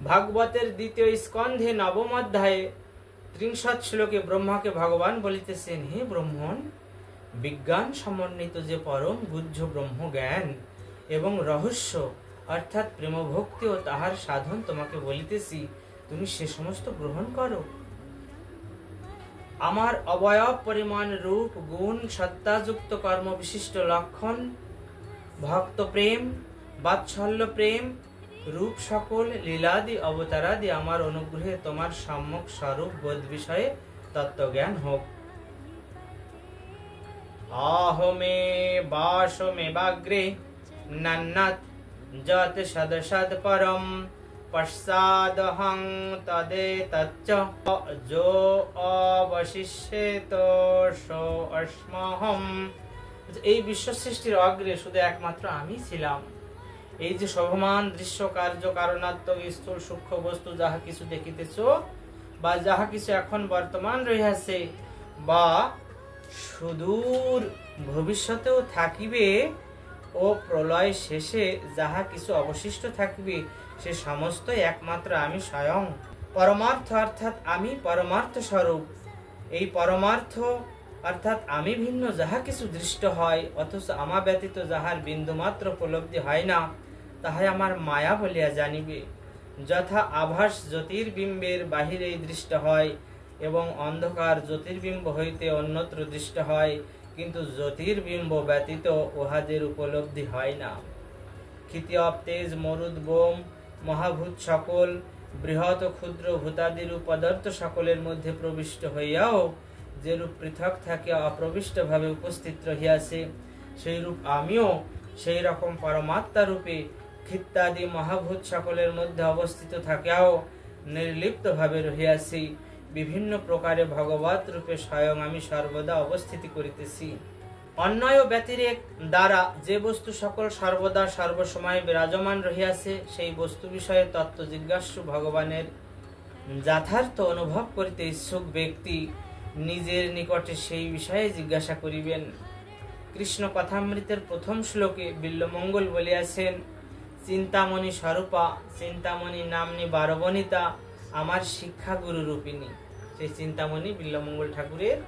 ভাগবতের দ্বিতীয় স্কন্ধে নবম অধ্যায়ে ৩০ শ্লোকে ব্রহ্মাকে ভগবান বলিতেছেন, হে ব্রহ্মণ, বিজ্ঞান সমন্বিত যে পরম গুহ্য ব্রহ্ম জ্ঞান এবং রহস্য অর্থাৎ প্রেম ভক্তি ও তাহার সাধন তোমাকে বলিতেছি, তুমি সে সমস্ত গ্রহণ করো। আমার অবয়ব পরিমাণ রূপ গুণ সত্তাযুক্ত কর্ম বিশিষ্ট লক্ষণ ভক্ত প্রেম বাৎসল্য প্রেম রূপ সকল লীলাদি অবতারাদি আমার অনুগ্রহে তোমার সম্যক স্বরূপ বোধ বিষয়ে তত্ত্বজ্ঞান হোক। আহমে বাসমে বাগ্রে নন্নাত যত সদসদ পরম পশ্চাদহং তদেতচ্চ যো অবশিষ্যেত সো অস্মহম। এই বিশ্ব সৃষ্টির অগ্রে শুধু একমাত্র আমি ছিলাম। এই যে শোভমান দৃশ্য কার্য কারণাত্মক স্থূল সূক্ষ্ম বস্তু যাহা কিছু দেখিতেছ বা যাহা কিছু এখন বর্তমান রহিয়াছে বা সুদূর ভবিষ্যতেও থাকিবে ও প্রলয় শেষে যাহা কিছু অবশিষ্ট থাকিবে, সে সমস্ত একমাত্র আমি স্বয়ং পরমার্থ, অর্থাৎ আমি পরমার্থ স্বরূপ। এই পরমার্থ অর্থাৎ আমি ভিন্ন যাহা কিছু দৃষ্ট হয় অথচ আমা ব্যতীত যাহার বিন্দুমাত্র উপলব্ধি হয় না, তাহাই আমার মায়া বলিয়া জানিবে। যথা আভাস জ্যোতির্বিম্বের বাহিরেই দৃষ্ট হয় এবং অন্ধকার জ্যোতির্বিম্ব হইতে অন্যত্র দৃষ্ট হয়, কিন্তু জ্যোতির্বিম্ব ব্যতীত উহাদের উপলব্ধি হয় না। ক্ষিতিয়ব তেজ মরুদ বোম মহাভূত সকল বৃহৎ ক্ষুদ্র ভূতাদিরূপ পদার্থ সকলের মধ্যে প্রবিষ্ট হইয়াও যেরূপ পৃথক থাকে অপ্রবিষ্ট ভাবে উপস্থিত রহিয়াছে, সেই রূপ আমিও সেই রকম পরমাত্মা রূপে ক্ষিত্তাদি মহাভূত সকলের মধ্যে অবস্থিত থাকিয়াও নির্লিপ্ত ভাবে রহিয়াছি। বিভিন্ন প্রকারে ভগবত রূপে স্বয়ং আমি সর্বদা অবস্থিতি করিতেছি। অন্যয় ব্যতিরেক দ্বারা যে বস্তু সকল সর্বদা সর্বসময় বিরাজমান রহিয়াছে, সেই বস্তু বিষয়ে তত্ত্ব জিজ্ঞাসু ভগবানের যথার্থ অনুভব করিতে ইচ্ছুক ব্যক্তি নিজের নিকটে সেই বিষয়ে জিজ্ঞাসা করিবেন। কৃষ্ণ কথামৃতের প্রথম শ্লোকে বিল্বমঙ্গল বলিয়াছেন, চিন্তামণি স্বরূপা চিন্তামণি নামনি বারবনিতা আমার শিক্ষাগুরু রূপিণী। সেই চিন্তামণি বিল্বমঙ্গল ঠাকুরের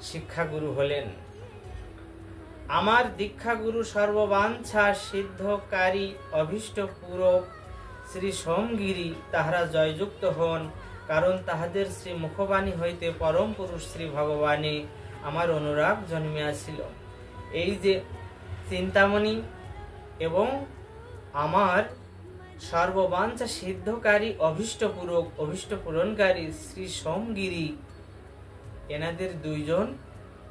শিক্ষাগুরু হলেন। আমার দীক্ষাগুরু সর্ববাঞ্ছা সিদ্ধকারী অভীষ্ট পূরক শ্রী সোমগিরি, তাহারা জয়যুক্ত হন, কারণ তাহাদের শ্রী মুখবাণী হইতে পরম পুরুষ শ্রী ভগবানে আমার অনুরাগ জন্মিয়াছিল। এই যে চিন্তামণি এবং আমার সর্ববাঞ্ছা সিদ্ধকারী অভীষ্ট পূরক অভীষ্ট পূরণকারী শ্রী সোমগিরি, এনাদের দুইজন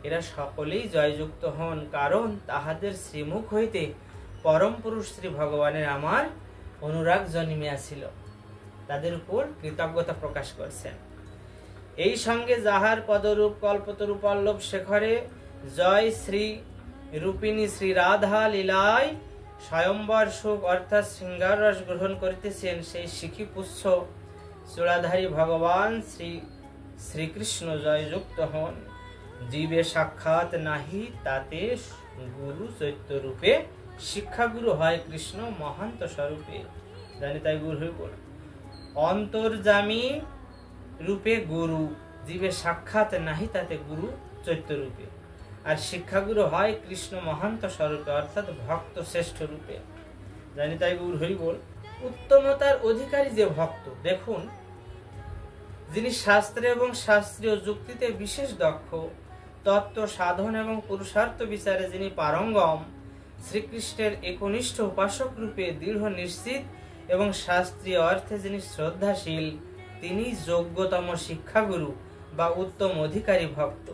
এরা সকলেই জয়যুক্ত হন, কারণ তাহাদের শ্রীমুখ হইতে পরম পুরুষ শ্রী ভগবানের আমার অনুরাগ জন্মিয়াছিল। তাদের উপর কৃতজ্ঞতা প্রকাশ করছেন। এই সঙ্গে যাহার পদরূপ কল্পতরূপ পল্লব শেখরে জয় শ্রী রূপিণী শ্রী রাধা লীলায় স্বয়ম্বর সুখ অর্থাৎ শৃঙ্গার রস গ্রহণ করিতেছেন, সেই শিখি পুচ্ছ চূড়াধারী ভগবান শ্রীকৃষ্ণ জয়যুক্ত হন। জীবে সাক্ষাৎ নাহি তাতে গুরু চৈত্য রূপে, শিক্ষাগুরু হয় কৃষ্ণ মহান্ত স্বরূপে। জানি তাই গুরু হয়ে বল অন্তর্যামী রূপে গুরু, জীবে সাক্ষাৎ নাহি তাতে গুরু চৈত্য রূপে, আর শিক্ষাগুরু হয় কৃষ্ণ মহান্ত স্বরূপে অর্থাৎ ভক্ত শ্রেষ্ঠ রূপে। জানি তাই গুরু হরি বল। উত্তমতার অধিকারী যে ভক্ত, দেখুন, যিনি শাস্ত্রে এবং শাস্ত্রীয় যুক্তিতে বিশেষ দক্ষ, তত্ত্ব সাধন এবং পুরুষার্থ বিচারে যিনি পারঙ্গম, শ্রীকৃষ্ণের একনিষ্ঠ উপাসক রূপে দৃঢ় নিশ্চিত এবং শাস্ত্রীয় অর্থে যিনি শ্রদ্ধাশীল, তিনি যোগ্যতম শিক্ষাগুরু বা উত্তম অধিকারী ভক্ত।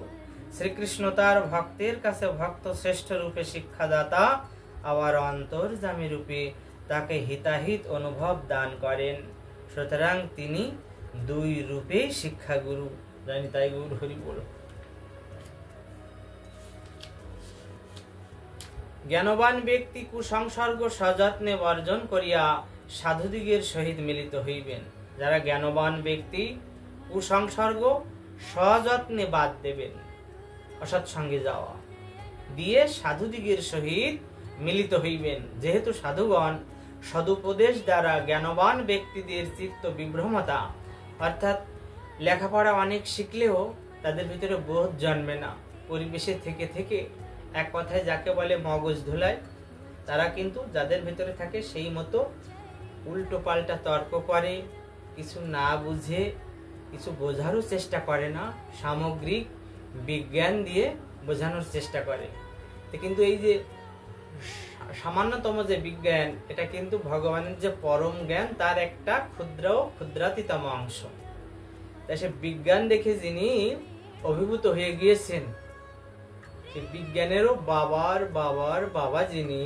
শ্রীকৃষ্ণ তার ভক্তের কাছে ভক্ত শ্রেষ্ঠ রূপে শিক্ষাদাতা, আবার অন্তর্যামী রূপে তাকে হিতাহিত অনুভব দান করেন। সুতরাং তিনি দুই রূপে শিক্ষাগুরু। জানি তাই গুরু হরি বল। জ্ঞানবান ব্যক্তি কুসংসর্গ সযত্নে বর্জন করিয়া সাধুদিগের সহিত মিলিত হইবেন। যারা জ্ঞানবান ব্যক্তি কুসংসর্গ সযত্নে বাদ দেবেন, অসৎসঙ্গে যাওয়া দিয়ে সাধুদিগের সহিত মিলিত হইবেন। যেহেতু সাধুগণ সদুপদেশ দ্বারা জ্ঞানবান ব্যক্তিদের চিত্ত বিভ্রমতা, অর্থাৎ লেখাপড়া অনেক শিখলেও তাদের ভিতরে বোধ জন্মে না। পরিবেশে থেকে থেকে এক কথায় যাকে বলে মগজ ধোলায়, তারা কিন্তু যাদের ভিতরে থাকে সেই মতো উল্টো পাল্টা তর্ক করে, কিছু না বুঝে কিছু বোঝারও চেষ্টা করে না, সামগ্রিক বিজ্ঞান দিয়ে বোঝানোর চেষ্টা করে। কিন্তু এই যে সামান্যতম যে বিজ্ঞান, এটা কিন্তু ভগবানের যে পরম জ্ঞান তার একটা ক্ষুদ্রাতিতম অংশ। তাই সে বিজ্ঞান দেখে যিনি অভিভূত হয়ে গিয়েছেন, সেই বিজ্ঞানেরও বাবার বাবার বাবা যিনি,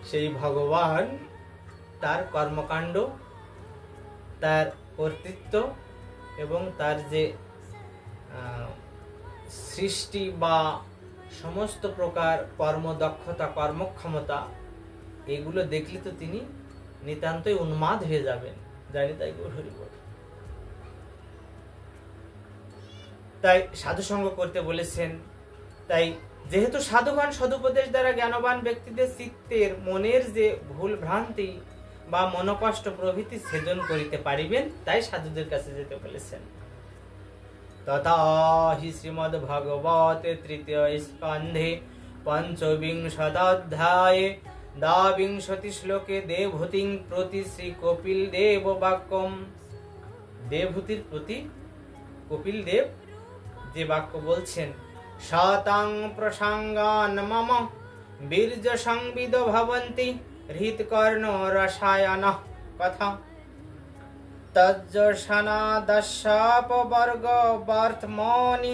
সেই ভগবান, তার কর্মকাণ্ড, তার কর্তৃত্ব এবং তার যে সৃষ্টি বা সমস্ত প্রকার কর্মদক্ষতা, কর্মক্ষমতা, এগুলো দেখলে তো তিনি নিতান্তই উন্মাদ হয়ে যাবেন। জানি তাই গৌর হরি বল। তাই সাধু সঙ্গ করতে বলেছেন। তাই যেহেতু সাধুগণ সদুপদেশ দ্বারা জ্ঞানবান ব্যক্তিদের চিত্তের মনের যে ভুল ভ্রান্তি বা মনোকষ্ট প্রভৃতি ছেদন করিতে পারিবেন, তাই সাধুদের কাছে যেতে বলেছেন। তথা হি শ্রীমদ্ ভাগবতে তৃতীয় স্কন্ধে পঞ্চবিংশদধ্যায়ে দ্বাবিংশতি শ্লোকে দেবহূতিং প্রতি শ্রী কপিল দেব বাক্যম। দেবহূতির প্রতি কপিল দেব যে বাক্য বলছেন, শতাং প্রসঙ্গান মম বীর্য সংবিদ ভবন্তি হৃৎকর্ণ রসায়নঃ কথা তজ্জসনাদশাপবর্গ বর্তমানি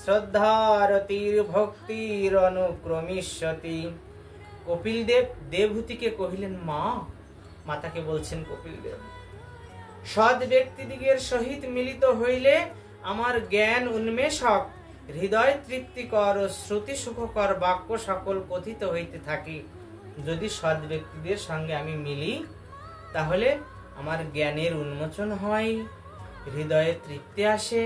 শ্রদ্ধারতির ভক্তির অনুক্রমিষ্যতি। কপিল দেব দেবহূতিকে কহিলেন মা। মাতাকে বলছেন কপিল দেব, সৎ ব্যক্তিদিগের সহিত মিলিত হইলে আমার জ্ঞান উন্মেষক, হৃদয় তৃপ্তিকর ও শ্রুতি সুখকর বাক্য সকল কথিত হইতে থাকে। যদি সৎ ব্যক্তিদের সঙ্গে আমি মিলি, তাহলে আমার জ্ঞানের উন্মোচন হয়, হৃদয়ে তৃপ্তি আসে,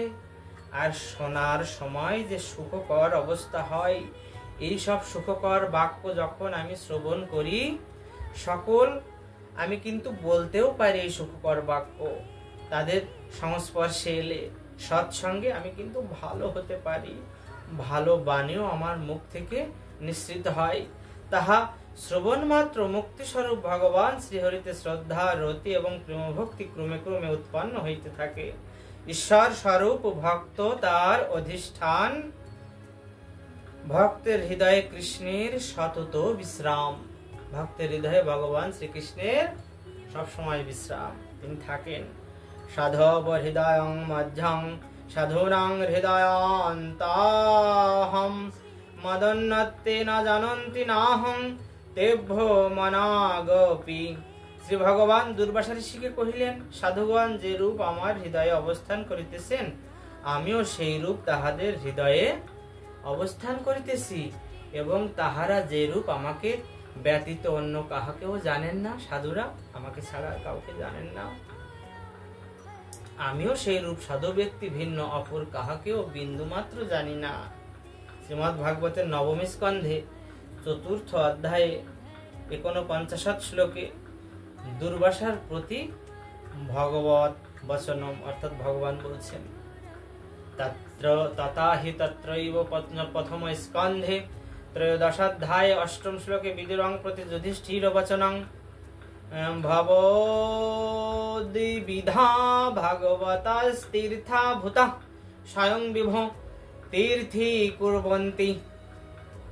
আর শোনার সময় যে সুখকর অবস্থা হয়, এই সব সুখকর বাক্য যখন আমি শ্রবণ করি, সকল আমি কিন্তু বলতেও পারি এই সুখকর বাক্য। তাদের সংস্পর্শে এলে, সৎসঙ্গে আমি কিন্তু ভালো হতে পারি, ভালো বাণীও আমার মুখ থেকে নিঃসৃত হয়। তাহা শ্রবণ মাত্র মুক্তিস্বরূপ ভগবান শ্রীহরিতে শ্রদ্ধা, রতি এবং প্রেমভক্তি ক্রমে ক্রমে উৎপন্ন হইতে থাকে। ঈশ্বর স্বরূপ ভক্ত তার অধিষ্ঠান, ভক্তের হৃদয়ে কৃষ্ণের সতত বিশ্রাম। ভক্তের হৃদয়ে ভগবান শ্রীকৃষ্ণের সবসময় বিশ্রাম, তিনি থাকেন। সাধব হৃদয়ং মধ্যং সাধুনাং হৃদয়ান্তাহম মদন্নতে না জানন্তি নাহং তেভ্যো মনাগপি। শ্রী ভগবান দুর্বাসা ঋষিকে কহিলেন, সাধুগণ যে রূপ আমার হৃদয়ে অবস্থান করিতেছেন, আমিও সেই রূপ তাহাদের হৃদয়ে অবস্থান করিতেছি, এবং তাহারা যে রূপ আমাকে ব্যতীত অন্য কাহাকেও জানেন না। সাধুরা আমাকে ছাড়া কাউকে জানেন না, আমিও সেই রূপ সাধু ব্যক্তি ভিন্ন অপর কাহাকেও বিন্দু মাত্র জানি না। শ্রীমদ্ ভাগবতের নবম স্কন্ধে চতুর্থ অধ্যায়ে 49 শ্লোকে দুর্বাসার প্রতি ভগবত বচনম, অর্থাৎ ভগবান বলছেন, তথা হি তত্রৈব প্রথম স্কন্ধে ত্রয়োদশাধ্যায়ে 8ম শ্লোকে বিদুরং প্রতি যুধিষ্ঠির বচনং ভবদ্বিবিধা ভাগবতাস্তীর্থা ভূতা স্বয়ং বিভো তীর্থি কুর্বন্তি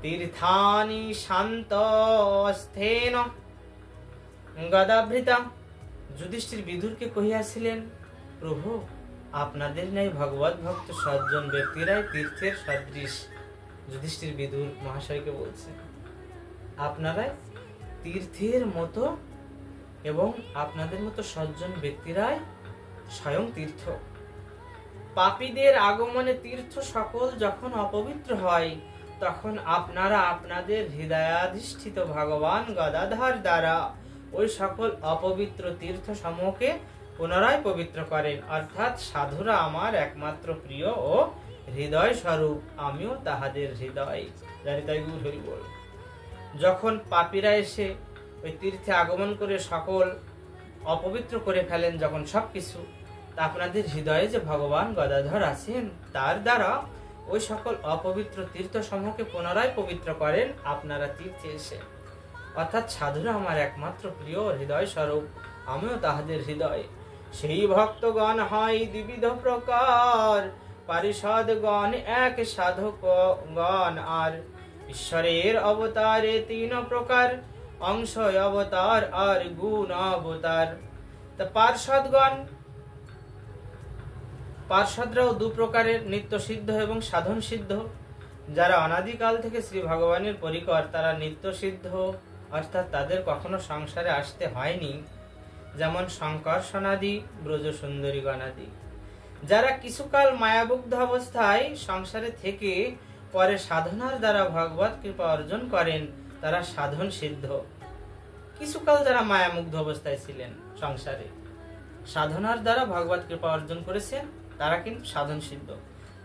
তীর্থানি শান্তস্থেন গদাভৃতা। যুধিষ্ঠির বিদুরকে কহিয়াছিলেন, প্রভু, আপনাদের ন্যায় ভগবত ভক্ত সজ্জন ব্যক্তিরাই তীর্থের সদৃশ। যুধিষ্ঠির বিদুর মহাশয়কে বলছেন, আপনারাই তীর্থের মতো এবং আপনাদের মতো সজ্জন ব্যক্তিরাই স্বয়ং তীর্থ। পাপীদের আগমনে তীর্থ সকল যখন অপবিত্র হয়, তখন আপনারা আপনাদের হৃদয়াধিষ্ঠিত ভগবান গদাধর দ্বারা ওই সকল অপবিত্র তীর্থ সমূহকে পুনরায় পবিত্র করেন। অর্থাৎ সাধুরা আমার একমাত্র প্রিয় ও হৃদয় স্বরূপ, আমিও তাহাদের হৃদয়। জানি তাই গৌর হরি বল। যখন পাপীরা এসে ওই তীর্থে আগমন করে সকল অপবিত্র করে ফেলেন যখন সবকিছু, তা আপনাদের হৃদয়ে যে ভগবান গদাধর আছেন তার দ্বারা ওই সকল অপবিত্র তীর্থ সমূহকে পুনরায় পবিত্র করেন আপনারা তীর্থে এসে। অর্থাৎ সাধুরা আমার একমাত্র প্রিয় হৃদয় স্বরূপ, আমিও তাহাদের হৃদয়। সেই ভক্তগণ হয় দ্বিবিধ প্রকার, পারিষদগণ এক, সাধকগণ আর। ঈশ্বরের অবতারে তিন প্রকার, অংশ অবতার আর গুণ অবতার। তা পার্ষদরাও দু প্রকারের, নিত্য সিদ্ধ এবং সাধন সিদ্ধ। যারা অনাদিকাল থেকে শ্রী ভগবানের পরিকর তারা নিত্য সিদ্ধ, অর্থাৎ তাদের কখনো সংসারে আসতে হয়নি, যেমন শঙ্কর্ষণাদি, ব্রজ সুন্দরী গণাদি। যারা কিছুকাল মায়াবুগ্ধ অবস্থায় সংসারে থেকে পরে সাধনার দ্বারা ভগবত কৃপা অর্জন করেন তারা সাধন সিদ্ধ। কিছুকাল যারা মায়ামুগ্ধ অবস্থায় ছিলেন সংসারে, সাধনার দ্বারা ভগবত কৃপা অর্জন করেছেন তারা কিন্তু সাধন সিদ্ধ,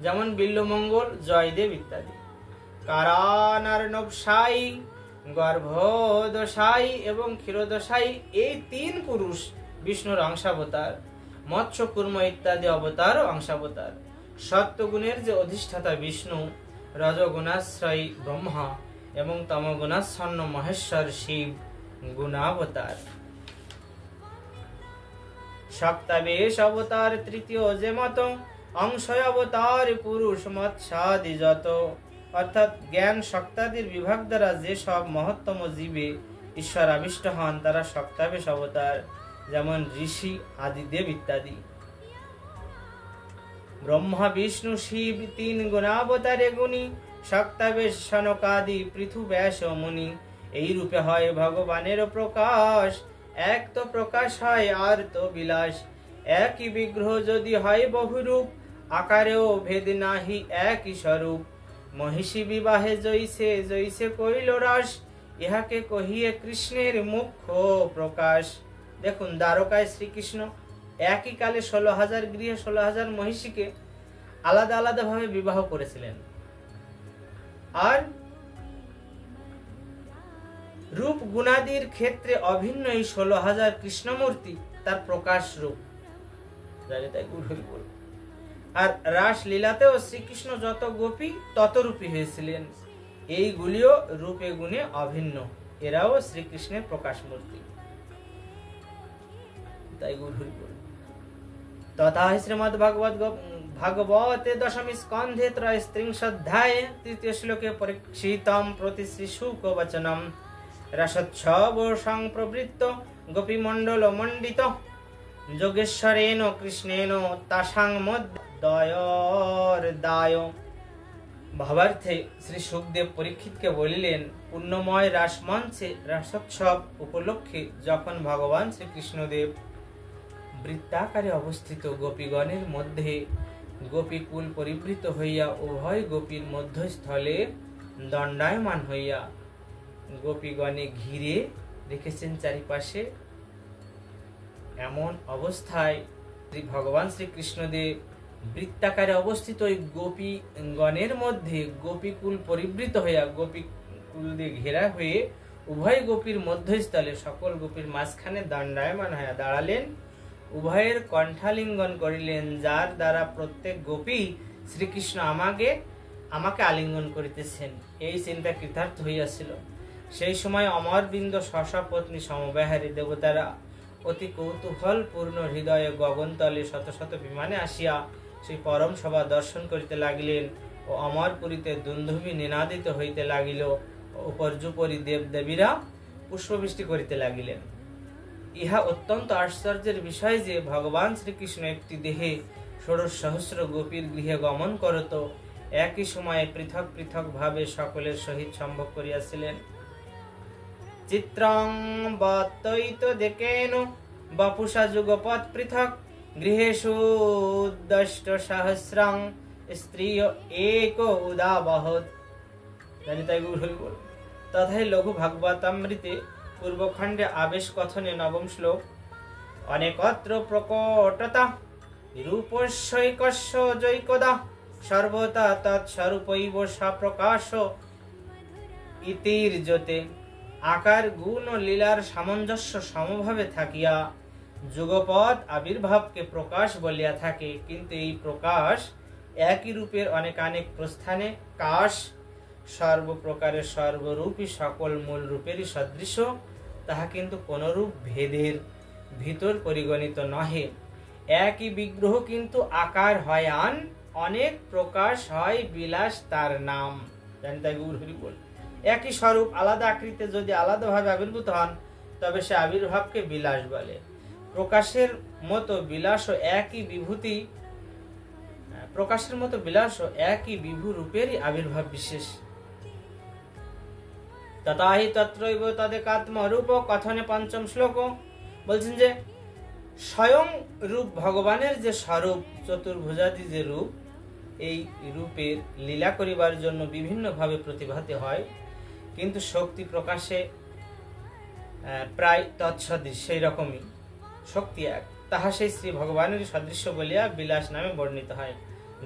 যেমন বিল্লমঙ্গল, জয়দেব ইত্যাদি। কারানার্ণবসায়ী, গর্ভদশায়ী এবং ক্ষীরদশায়ী এই তিন পুরুষ বিষ্ণুর অংশাবতার। মৎস্য, কুর্ম ইত্যাদি অবতার ও অংশাবতার। সত্যগুণের যে অধিষ্ঠাতা বিষ্ণু, রজগুণাশ্রয়ী ব্রহ্মা এবং তমগুণাচ্ছন্ন মহেশ্বর শিব গুণাবতার। সপ্তাবেশ অবতার তৃতীয় যে মত, অংশয় অবতার পুরুষ মৎস্যাদি যত। অর্থাৎ জ্ঞান শক্তাদির বিভাগ দ্বারা যে সব মহত্তম জীবে ঈশ্বর আবিষ্ট হন তারা সপ্তাবেশ অবতার, যেমন ঋষি, আদিদেব ইত্যাদি। ব্রহ্মা, বিষ্ণু, শিব তিন গুণাবতারে গুণী, সপ্তাবেশ সনকাদি পৃথু ব্যাস মুনি। এই রূপে হয় ভগবানের প্রকাশ, এক তো প্রকাশ হয় আর তো বিলাস। একই বিগ্রহ যদি হয় বহুরূপ, আকারেও ভেদ নাহি একই স্বরূপ। মহিষী বিবাহে জৈসে জৈসে কইল রাস, ইহাকে কহিয়ে কৃষ্ণের মুখ্য প্রকাশ। দেখুন, দ্বারকায় শ্রীকৃষ্ণ একই কালে 16,000 গৃহে 16,000 মহিষীকে আলাদা আলাদা ভাবে বিবাহ করেছিলেন। আর রূপ গুণাদির ক্ষেত্রে অভিন্ন এই 16,000 কৃষ্ণমূর্তি তার প্রকাশ রূপ। আর রাস লীলাতেও শ্রীকৃষ্ণ যত গোপী তত রূপী হয়েছিলেন। এইগুলিও রূপে গুণে অভিন্ন, এরাও শ্রীকৃষ্ণের প্রকাশ মূর্তি। তাই তথা শ্রীমদ্ ভাগবতে দশম স্কন্ধে 33 অধ্যায়ে 3য় শ্লোকে পরীক্ষিতম প্রতি শ্রী শুক বচনম। রসোৎসব সংপ্রবৃত্ত গোপীমণ্ডল মণ্ডিত, যোগেশ্বরেণ কৃষ্ণেন তাসাং মধ্যয়। ভাবার্থে শ্রী সুখদেব পরীক্ষিতকে বলিলেন, পুণ্যময় রাসমঞ্চে রসোৎসব উপলক্ষে যখন ভগবান শ্রীকৃষ্ণদেব বৃত্তাকারে অবস্থিত গোপীগণের মধ্যে গোপীকুল পরিবৃত হইয়া উভয় গোপীর মধ্যস্থলে দণ্ডায়মান হইয়া গোপীগণে ঘিরে রেখেছেন চারিপাশে, এমন অবস্থায় ভগবান শ্রীকৃষ্ণদেব বৃত্তাকারে অবস্থিত ওই গোপীগণের মধ্যে গোপীকুল পরিবৃত হইয়া গোপীকুল দিয়ে ঘেরা হয়ে উভয় গোপীর মধ্যস্থলে সকল গোপীর মাঝখানে দণ্ডায়মান হইয়া দাঁড়ালেন। উভয়ের কণ্ঠালিঙ্গন করিলেন, যার দ্বারা প্রত্যেক গোপী শ্রীকৃষ্ণ আমাকে আলিঙ্গন করিতেছেন এই চিন্তা কৃতার্থ হইয়াছিল। সেই সময় অমরবৃন্দ শশপত্নী সমব্যাহারী দেবতারা অতি কৌতূহল পূর্ণ হৃদয়ে গগনতলে শত শত বিমানে আসিয়া সেই পরম সভা দর্শন করিতে লাগিলেন ও অমরপুরীতে দুন্দুভি নিনাদিত হইতে লাগিল। উপর্যুপরি দেবদেবীরা পুষ্পবৃষ্টি করিতে লাগিলেন। ইহা অত্যন্ত আশ্চর্যের বিষয় যে ভগবান শ্রীকৃষ্ণ একটি দেহে 16,000 গোপীর গৃহে গমন করত, একই সময়ে পৃথক পৃথক ভাবে সকলের সহিত সম্ভোগ করিয়াছিলেন। চিত্রং বতৈত দেখেন বপুষা যুগপৎ পৃথক, গৃহেষু দষ্ট সহস্রং স্ত্রী এক উদাবহৎ। তথায় লঘু ভাগবতামৃতে পূর্বখণ্ডে আবেশ কথনে 9ম শ্লোক। অনেকত্র প্রকটতা রূপস্যৈকস্য জৈকদা, সর্বতা তৎস্বরূপৈব স্বপ্রকাশ ইতির্যতে। আকার গুণ ও লীলার সামঞ্জস্য সমভাবে থাকিয়া যুগপৎ আবির্ভাবকে প্রকাশ বলিয়া থাকে। কিন্তু এই প্রকাশ একই রূপের অনেকানেক প্রস্থানে কাশ সর্বপ্রকারের সর্বরূপী সকল মূল রূপেরই সদৃশ, তাহা কিন্তু কোনরূপ ভেদের ভিতর পরিগণিত নহে। একই বিগ্রহ কিন্তু আকার হয় আন, অনেক প্রকাশ হয় বিলাস তার নাম। একই স্বরূপ আলাদা আকৃতিতে যদি আলাদাভাবে আবির্ভূত হন তবে সে আবির্ভাবকে বিলাস বলে। প্রকাশের মতো বিলাসও একই বিভূতি, প্রকাশের মতো বিলাসও একই বিভু রূপেরই আবির্ভাব বিশেষ। তথাহি তত্রৈব তদেকাত্মরূপ কথনে পঞ্চম শ্লোক বলছেন যে স্বয়ং রূপ ভগবানের যে স্বরূপ, চতুর্ভুজাদি যে রূপ, এই রূপের লীলা করিবার জন্য বিভিন্ন ভাবে প্রতিভাতি হয়, কিন্তু শক্তি প্রকাশে প্রায় তৎসদৃশ, সেই রকমই শক্তি এক, তাহা সেই শ্রী ভগবানের সদৃশ্য বলিয়া বিলাস নামে বর্ণিত হয়।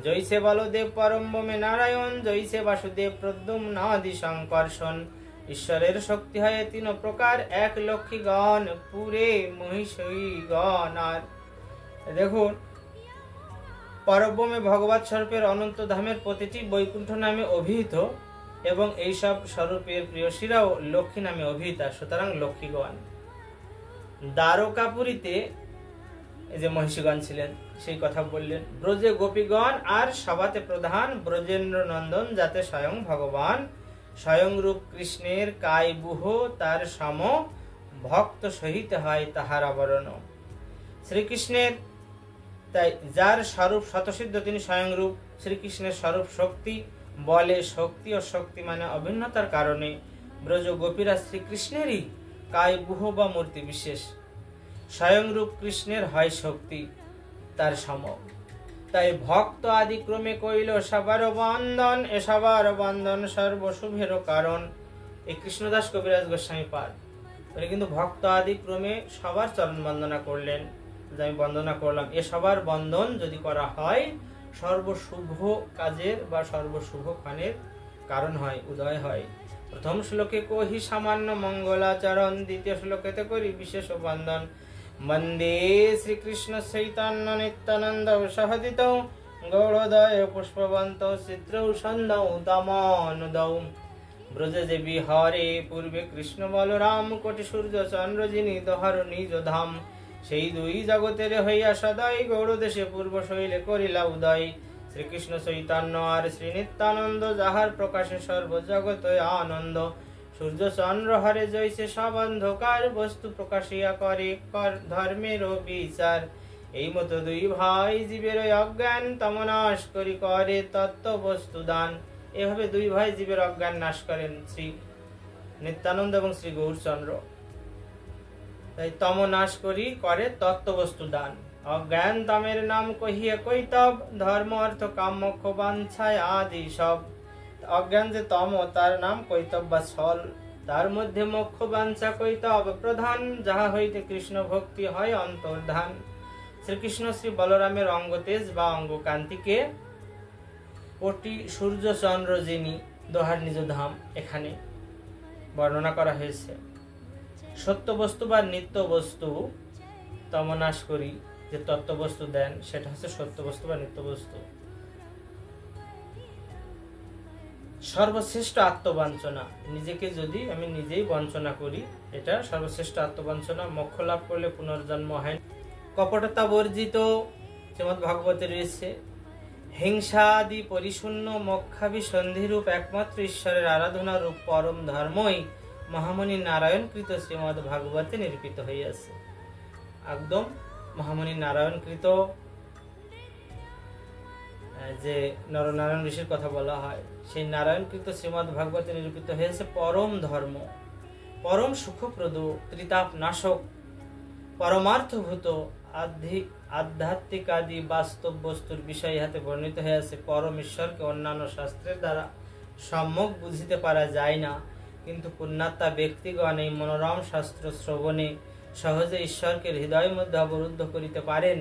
জৈসে বলদেব পরম্বমে নারায়ণ, জৈসে বাসুদেব প্রদ্যুম্ন আদি সংকর্ষণ। ঈশ্বরের শক্তি হয় তিন প্রকার, এক লক্ষ্মীগণ পুরে মহিষীগণ। আর দেখুন, পরব্রহ্মে ভগবৎ স্বরূপের অনন্ত ধামের প্রতিটি বৈকুণ্ঠ নামে অভিহিত এবং এইসব স্বরূপের প্রিয়সীরাও লক্ষ্মী নামে অভিহিতা, সুতরাং লক্ষ্মীগণ। দ্বারকাপুরীতে এই যে মহিষীগণ ছিলেন সেই কথা বললেন। ব্রজে গোপীগণ আর সভাতে প্রধান ব্রজেন্দ্র নন্দন, যাতে স্বয়ং ভগবান স্বয়ং রূপ কৃষ্ণের কায় বুহ তার সম ভক্ত সহিত হয় তাহার আবরণ। শ্রীকৃষ্ণের তাই যার স্বরূপ শতসিদ্ধ তিনি স্বয়ং রূপ। শ্রীকৃষ্ণের স্বরূপ শক্তি বলে, শক্তি ও শক্তি মানে অভিন্নতার কারণে ব্রজ গোপীরা শ্রীকৃষ্ণেরই কায় বুহ বা মূর্তি বিশেষ। স্বয়ং রূপ কৃষ্ণের হয় শক্তি তার সম, তাই ভক্ত আদি ক্রমে কইল সবার বন্দন, এ সবার বন্দন সর্বশুভের কারণ। এই কৃষ্ণদাস কবিরাজ গোস্বামী পাদ উনি কিন্তু ভক্ত আদি ক্রমে সবার চরণ বন্দনা করলেন, আমি বন্দনা করলাম। এ সবার বন্দন যদি করা হয় সর্বশুভ কাজের বা সর্বশুভ ক্ষণের কারণ হয়, উদয় হয়। প্রথম শ্লোকে কহি সামান্য মঙ্গলাচরণ, দ্বিতীয় শ্লোকেতে করি বিশেষ বন্দন। বন্দে শ্রীকৃষ্ণ চৈতন্য নিত্যানন্দ সহদিত, গৌড়োদয় পুষ্পবন্ত চিত্রৌ সন্দৌ তমনুদৌ। ব্রজে যে বিহারে পূর্বে কৃষ্ণ বলরাম, কোটি সূর্য চন্দ্র যিনি দহর নিজ ধাম। সেই দুই জগতের হইয়া সদাই গৌড় দেশে পূর্ব শৈলে করিলা উদয়। শ্রীকৃষ্ণ চৈতন্য আর শ্রী নিত্যানন্দ, যাহার প্রকাশে সর্বজগৎ আনন্দ। সূর্য চন্দ্র হরে জৈসে সব অন্ধকার, বস্তু প্রকাশিয়া করে ধর্মের বিচার। এই মতো দুই ভাই জীবের অজ্ঞান, তমনাশ করি করে তত্ত্ব বস্তু দান। এভাবে দুই ভাই জীবের অজ্ঞান নাশ করেন শ্রী নিত্যানন্দ এবং শ্রী গৌরচন্দ্র। তাই তম নাশ করি করে তত্ত্ববস্তু দান। অজ্ঞান তমের নাম কহিয়ে কৈতব, ধর্ম অর্থ কাম মোক্ষ বাঞ্ছায় আদি সব। অজ্ঞান যে তম, তার নাম কৈতব বা ছল, তার মধ্যে মোক্ষ বাঞ্ছা কৈতব প্রধান, যাহা হইতে কৃষ্ণ ভক্তি হয় অন্তর্ধান। শ্রীকৃষ্ণ শ্রী বলরামের অঙ্গতেজ বা অঙ্গকান্তিকে কোটি সূর্য চন্দ্র যিনি দোহার নিজ ধাম এখানে বর্ণনা করা হয়েছে। সত্য বস্তু বা নিত্য বস্তু তমনাশ করি, যে তত্ত্ব বস্তু দেন সেটা হচ্ছে সত্য বস্তু বা নিত্য বস্তু। সর্বশ্রেষ্ঠ আত্মবাঞ্ছনা, নিজেকে যদি আমি নিজেই বঞ্চনা করি, এটা সর্বশ্রেষ্ঠ আত্মবাঞ্ছনা। মোক্ষ লাভ করলে পুনর্জন্ম হয়। কপটতা বর্জিত শ্রীমদ্ ভাগবতে রয়েছে। হিংসাদি পরিশূন্য মোক্ষাভিসন্ধিরূপ একমাত্র ঈশ্বরের আরাধনা রূপ পরম ধর্মই মহামণি নারায়ণকৃত শ্রীমদ্ ভাগবতে নিরূপিত হইয়াছে। একদম মহামণি নারায়ণকৃত যে নরনারায়ণ ঋষির কথা বলা হয়, সেই নারায়ণকৃত শ্রীমদ্ ভাগবতে নিরূপিত হয়েছে পরম ধর্ম, পরম সুখপ্রদ, ত্রিতাপ নাশক, পরমার্থভূত আধ্যাত্মিক আদি বাস্তব বস্তুর বিষয় ইহাতে বর্ণিত হয়েছে। পরম ঈশ্বরকে অন্যান্য শাস্ত্রের দ্বারা সম্যক বুঝিতে পারা যায় না, কিন্তু পুণ্যাত্মা ব্যক্তিগণ এই মনোরম শাস্ত্র শ্রবণে সহজে ঈশ্বরকে হৃদয়ের মধ্যে অবরুদ্ধ করিতে পারেন।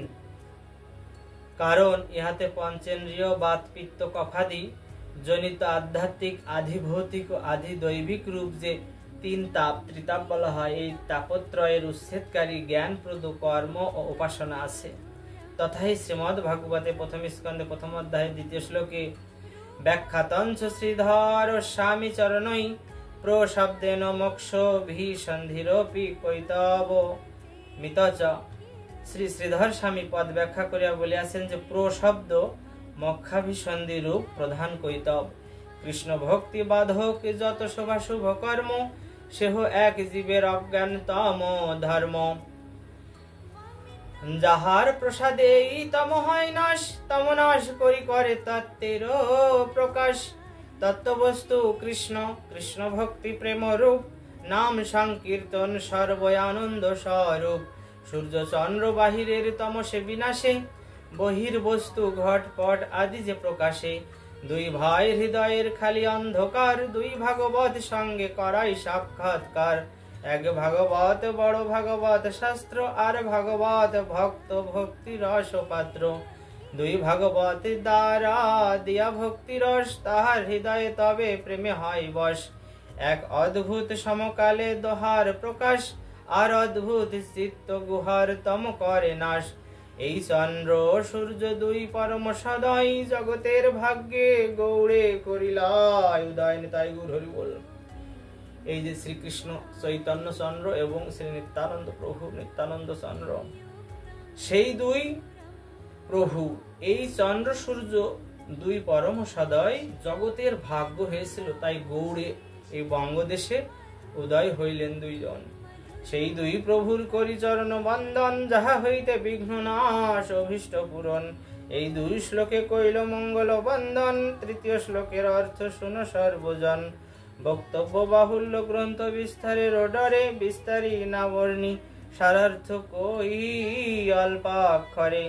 কারণ ইহাতে পঞ্চেন্দ্রিয় বাত পিত্ত কফাদি জনিত আধ্যাত্মিক আধি ভৌতিক ও আধি দৈবিক রূপ যে তিন তাপ ত্রিতাপ বলা হয়, এই তাপত্রয়ের উচ্ছেদকারী জ্ঞানপ্রদ কর্ম ও উপাসনা আছে। তথাই শ্রীমদ্ ভাগবতে প্রথম স্কন্ধে প্রথম অধ্যায় দ্বিতীয় শ্লোকে ব্যাখ্যাতঞ্চ শ্রীধর স্বামী চরণই প্রশব্দেন মোক্ষ ভিসন্ধিরপি কৈতব মিতচ। শ্রী শ্রীধর স্বামী পদ ব্যাখ্যা করিয়া বলিয়াছেন যে প্রশব্দ মোক্ষাভিসন্ধি রূপ প্রধান কৈতব। কৃষ্ণ ভক্তি বাধক যত শুভাশুভ কর্ম, সেহ এক জীবের অজ্ঞানতম ধর্ম। যাহার প্রসাদে তম হয় নাশ, তম নাশ করি করে তত্ত্বের প্রকাশ। তত্ত্ববস্তু কৃষ্ণ, কৃষ্ণ ভক্তি প্রেম রূপ, নাম সংকীর্তন সর্বয়ানন্দ স্বরূপ। সূর্য চন্দ্র বাহিরের তমসে বিনাশে, বহির্বস্তু ঘটপট আদি যে প্রকাশে। দুই ভাই হৃদয়ের খালি অন্ধকার, দুই ভাগবত সঙ্গে করাই সাক্ষাৎকার। এক ভাগবত বড় ভাগবত শাস্ত্র, আর ভাগবত ভক্ত ভক্তি রস পাত্র। দুই ভাগবত দ্বারা দিয়া ভক্তি রস, তাহার হৃদয়ে তবে প্রেমে হয় বশ। এক অদ্ভুত সমকালে দোহার প্রকাশ, আর অদ্ভুত চিত্ত গুহার তম করে নাশ। এই চন্দ্র সূর্য দুই পরম সদয়, জগতের ভাগ্যে গৌড়ে করিলাই উদয়। নিতাই গৌর হরি বল। এই যে শ্রীকৃষ্ণ চৈতন্য চন্দ্র এবং শ্রী নিত্যানন্দ প্রভু নিত্যানন্দ চন্দ্র, সেই দুই প্রভু, এই চন্দ্র সূর্য দুই পরম সদয়, জগতের ভাগ্য হয়েছিল, তাই গৌড়ে এই বঙ্গদেশে উদয় হইলেন দুইজন। সেই দুই প্রভুর করি চরণ বন্দন, যাহা হইতে বিঘ্ন নাশ অভীষ্ট পূরণ। এই দুই শ্লোকে কইল মঙ্গল বন্দন, তৃতীয় শ্লোকের অর্থ শুন সর্বজন। বক্তব্য বাহুল্য গ্রন্থ বিস্তারের ডরে, বিস্তারি না বর্ণি সারার্থ কই অল্পাক্ষরে।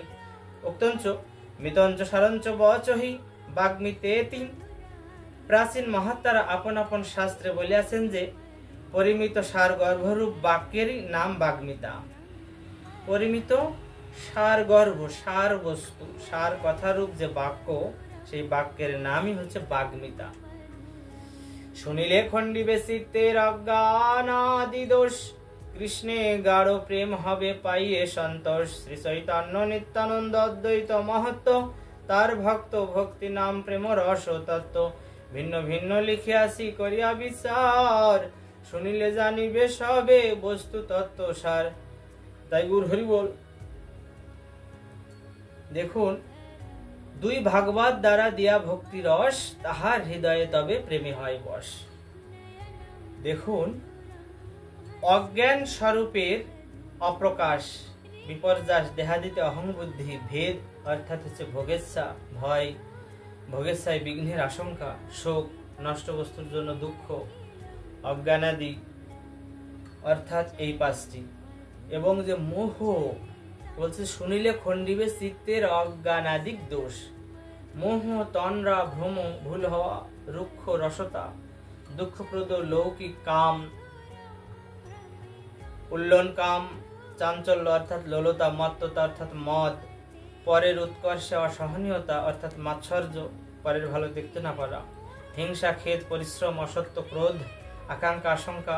উক্তঞ্চ মিতঞ্চ সারঞ্চ বচহি বাগ্মিতেতি। প্রাচীন মহাত্মারা আপন আপন শাস্ত্রে বলিয়াছেন যে পরিমিত সার গর্ভরূপ বাক্যেরই নাম বাগ্মিতা। পরিমিত সার গর্ভ, সার বস্তু, সার কথারূপ যে বাক্য, সেই বাক্যের নামই হচ্ছে বাগ্মিতা। শুনিলে খণ্ডিবে চিত্তের অজ্ঞানাদি দোষ, কৃষ্ণে গাঢ় প্রেম হবে পাইয়ে সন্তোষ। শ্রী চৈতন্য নিত্যানন্দ অদ্বৈত মহত্ব, তার ভক্ত ভক্তি নাম প্রেম রস তত্ত্ব। ভিন্ন ভিন্ন লিখিয়াছি করিয়া বিচার, শুনিলে জানিবে সবে বস্তু তত্ত্ব সার। তাই গুরু হরি বল। দেখুন, দুই ভাগবত দ্বারা দিয়া ভক্তি রস, তাহার হৃদয়ে তবে প্রেমে হয় বশ। দেখুন, অজ্ঞান স্বরূপের অপ্রকাশ, বিপর্যাস, দেহাদিতে অহং বুদ্ধি, ভেদ অর্থাৎ হচ্ছে ভোগেচ্ছা, ভয়, ভোগেচ্ছায় বিঘ্নের আশঙ্কা, শোক, নষ্ট বস্তুর জন্য দুঃখ, অজ্ঞানাদি অর্থাৎ এই পাঁচটি, এবং যে মোহ বলছে শুনিলে খণ্ডিবে চিত্তের অজ্ঞানাদিক দোষ। মোহ, তন্দ্রা, ভ্রম, ভুল হওয়া, রুক্ষ রসতা, দুঃখপ্রদ লৌকিক কাম, উল্লন কাম, চাঞ্চল্য অর্থাৎ লোলতা, মত্ততা অর্থাৎ মদ, পরের উৎকর্ষে অসহনীয়তা অর্থাৎ মাৎসর্য, পরের ভালো দেখতে না পারা, হিংসা, খেদ, পরিশ্রম, অসত্য, ক্রোধ, আকাঙ্ক্ষা, আশঙ্কা,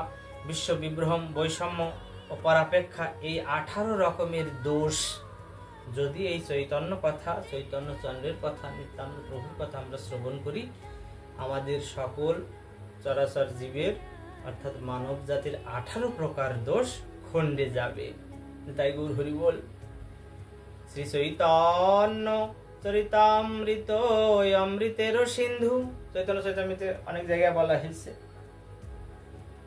বিশ্ব বিভ্রম, বৈষম্য ও পরাপেক্ষা, এই 18 রকমের দোষ যদি এই চৈতন্য কথা, চৈতন্য চন্দ্রের কথা, নিত্যানন্দ প্রভুর কথা আমরা শ্রবণ করি, আমাদের সকল চরাচর জীবের অর্থাৎ মানব জাতির 18 প্রকার দোষ খণ্ডে যাবে। তাই গৌর হরি বল। শ্রী চৈতন্য চরিতামৃত অমৃতের সিন্ধু, চৈতন্য চরিতামৃতে অনেক জায়গায় বলা হয়েছে,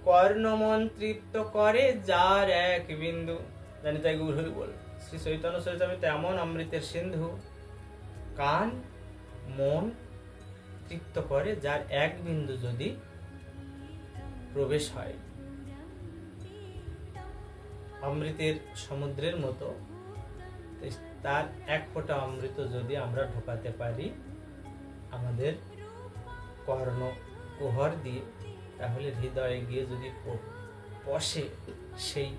কর্ণমন তৃপ্ত করে যার এক বিন্দু। জানি তাই গৌর হরি বল। শ্রী চৈতন্য চরিতামৃতে এমন অমৃতের সিন্ধু, কান মন তৃপ্ত করে যার এক বিন্দু যদি প্রবেশ হয়। অমৃতের সমুদ্রের মতো তার এক ফোঁটা অমৃত যদি আমরা ঢোকাতে পারি আমাদের কর্ণ কুহর দিয়ে, তাহলে হৃদয়ে গিয়ে যদি বসে সেই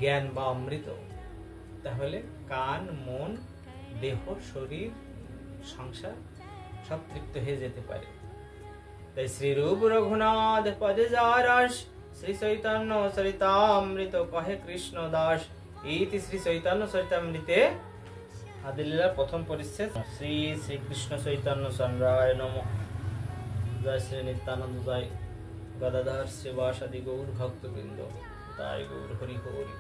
জ্ঞান বা অমৃত, তাহলে কান মন দেহ শরীর সংসার সব তৃপ্ত হয়ে যেতে পারে। তাই শ্রী রূপ রঘুনাথ পদে যারাস শ্রী চৈতন্য চরিতামৃত কহে কৃষ্ণ দাস। ইতি শ্রী চৈতন্য চরিতামৃতে আদিলীলার প্রথম পরিচ্ছেদ। শ্রী শ্রীকৃষ্ণ চৈতন্য চন্দ্রায় নমঃ। জয় শ্রী নিত্যানন্দ, জয় গদাধর শ্রীবাসাদি গৌর ভক্তবৃন্দ, জয় গৌর হরি হরি।